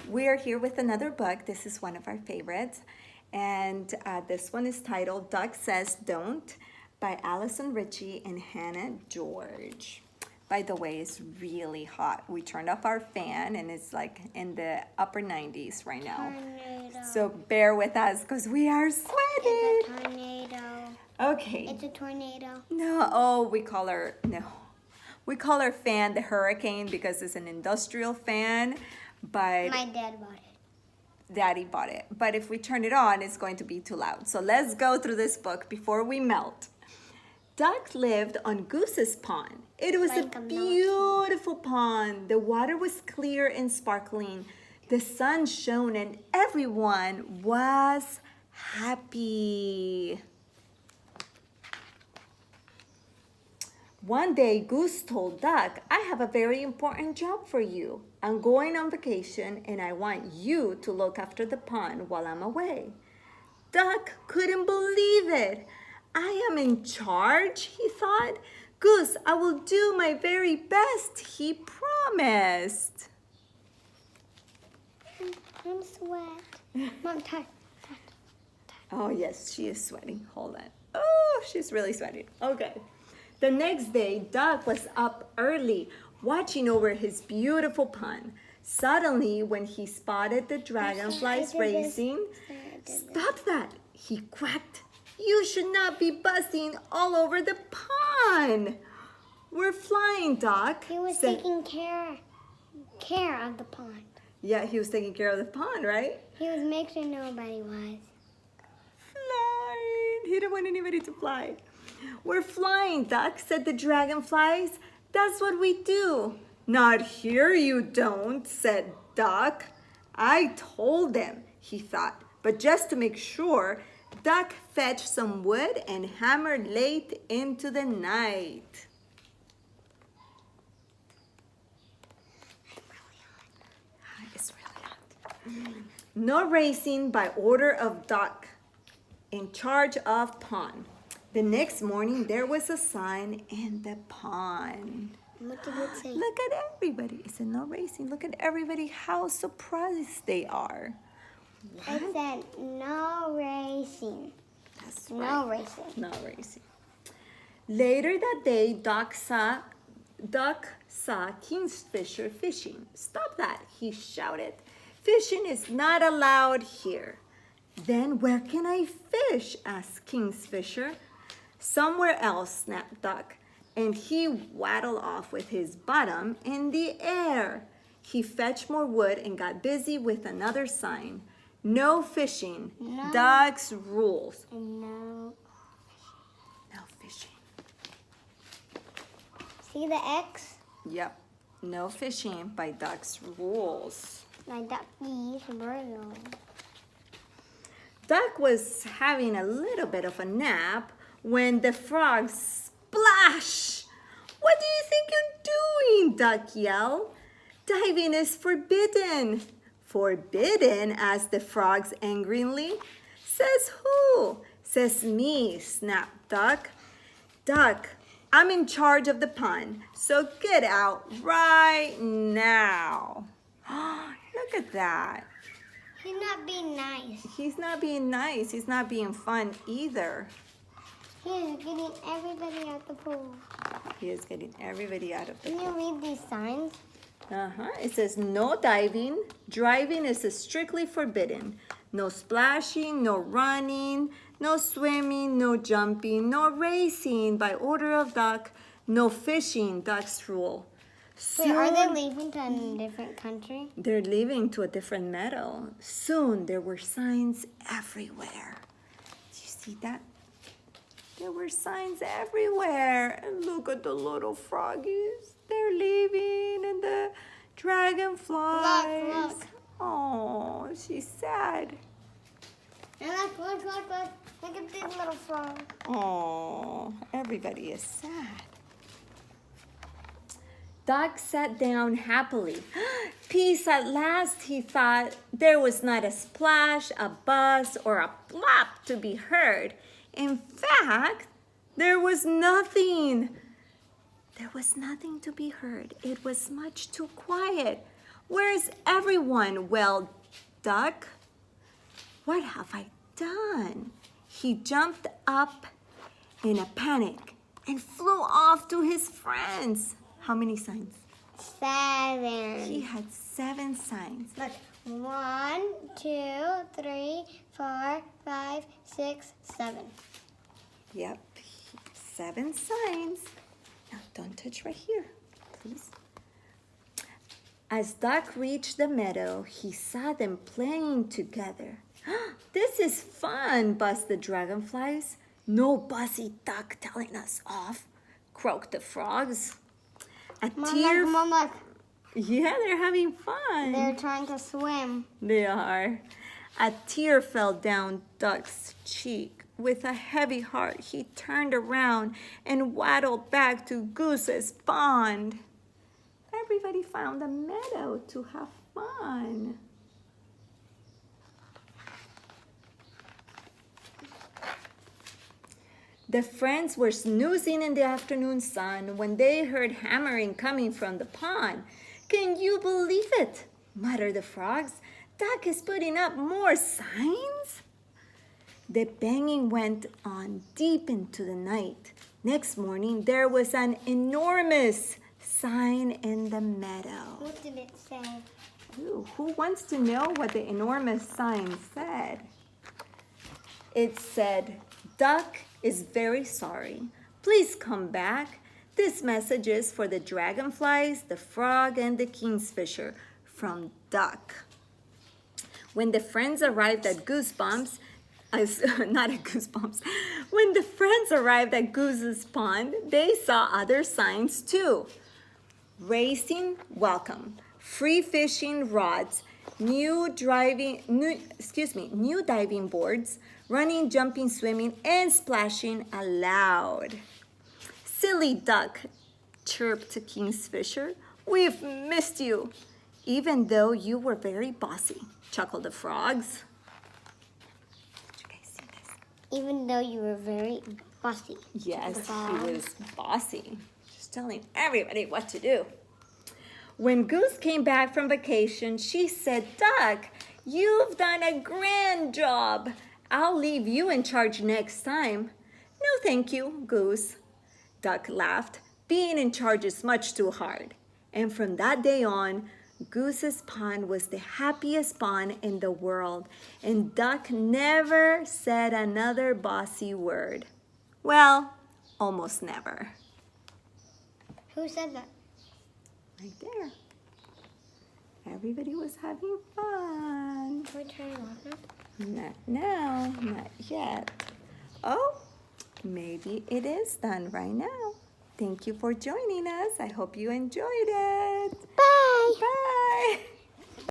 We are here with another book. This is one of our favorites. And this one is titled Duck Says Don't by Alison, Ritchie, and Hannah George. By the way, it's really hot. We turned off our fan and it's like in the upper 90s right now. Tornado. So bear with us because we are sweating. It's a tornado. Okay. It's a tornado. No, we call our fan the Hurricane because it's an industrial fan, but My dad bought it. Daddy bought it. But if we turn it on, it's going to be too loud. So let's go through this book before we melt. Duck lived on Goose's pond. It was Like a a beautiful pond. The water was clear and sparkling. The sun shone and everyone was happy. One day, Goose told Duck, I have a very important job for you. I'm going on vacation and I want you to look after the pond while I'm away. Duck couldn't believe it. I am in charge, he thought. Goose, I will do my very best, he promised. I'm sweat. Mom, tie. Oh, yes, she is sweating. Hold on. Oh, she's really sweating. Okay. The next day, Duck was up early, watching over his beautiful pond. Suddenly, when he spotted the dragonflies racing, stop that, he quacked. You should not be buzzing all over the pond. We're flying, Duck. He was taking care of the pond. Yeah, he was taking care of the pond, right? He was making sure nobody was. Flying. He didn't want anybody to fly. We're flying, Duck, said the dragonflies. That's what we do. Not here you don't, said Duck. I told them, he thought. But just to make sure, Duck fetched some wood and hammered late into the night. It's really hot. No racing by order of Duck, in charge of pond. The next morning, there was a sign in the pond. What did it say? Look at everybody. It said no racing. Look at everybody, how surprised they are. It said no racing. That's No right. racing. No racing. Later that day, Duck saw Kingfisher fishing. Stop that, he shouted. Fishing is not allowed here. Then where can I fish? Asked Kingfisher. Somewhere else, snapped Duck, and he waddled off with his bottom in the air. He fetched more wood and got busy with another sign. No fishing. No. Duck's rules. No. No fishing. See the X? Yep. No fishing by Duck's rules. My ducky's real. Duck was having a little bit of a nap when the frogs splash. What do you think you're doing? Duck yelled. Diving is forbidden. Forbidden? Asked the frogs angrily. Says who? Says me, snapped Duck. Duck, I'm in charge of the pond, so get out right now. Look at that. He's not being nice. He's not being nice. He's not being fun either. He is getting everybody out the pool. He is getting everybody out of the Can you read these signs? It says no diving. Driving is strictly forbidden. No splashing, no running, no swimming, no jumping, no racing by order of Duck, no fishing, Duck's rule. Wait, are they Soon- leaving to a different country? They're leaving to a different meadow. Soon there were signs everywhere. Do you see that? There were signs everywhere. And look at the little froggies. They're leaving and the dragonflies. Look. Oh, she's sad. And look. Look at these little frogs. Oh, everybody is sad. Duck sat down happily. Peace at last, he thought. There was not a splash, a buzz, or a plop to be heard. In fact, there was nothing. There was nothing to be heard. It was much too quiet. Where's everyone? Well, Duck, what have I done? He jumped up in a panic and flew off to his friends. How many signs? 7. He had 7 signs. Look, 1, 2, 3, 4, 5, 6, 7. Yep, 7 signs. Now don't touch right here, please. As Duck reached the meadow, he saw them playing together. This is fun, buzzed the dragonflies. No bossy duck telling us off, croaked the frogs. A tear. Mom, look. Yeah, they're having fun. They're trying to swim. They are. A tear fell down Duck's cheek. With a heavy heart, he turned around and waddled back to Goose's pond. Everybody found a meadow to have fun. The friends were snoozing in the afternoon sun when they heard hammering coming from the pond. Can you believe it? Muttered the frogs. Duck is putting up more signs. The banging went on deep into the night. Next morning, there was an enormous sign in the meadow. What did it say? Ooh, who wants to know what the enormous sign said? It said, Duck is very sorry. Please come back. This message is for the dragonflies, the frog, and the kingfisher from Duck. When the friends arrived at Goosebumps, not at Goosebumps, when the friends arrived at Goose's pond, they saw other signs too. Racing welcome, free fishing rods, new diving boards, running, jumping, swimming, and splashing allowed. Silly duck, chirped Kingfisher. We've missed you, even though you were very bossy, chuckled the frogs. Did you guys see this? Even though you were very bossy. Yes, he was bossy, just telling everybody what to do. When Goose came back from vacation, she said, Duck, you've done a grand job. I'll leave you in charge next time. No, thank you, Goose. Duck laughed. Being in charge is much too hard. And from that day on, Goose's pond was the happiest pond in the world, and Duck never said another bossy word. Well, almost never. Who said that? Right there. Everybody was having fun. Can we turn it off now? Not now, not yet. Oh, maybe it is done right now. Thank you for joining us. I hope you enjoyed it. Bye. Bye.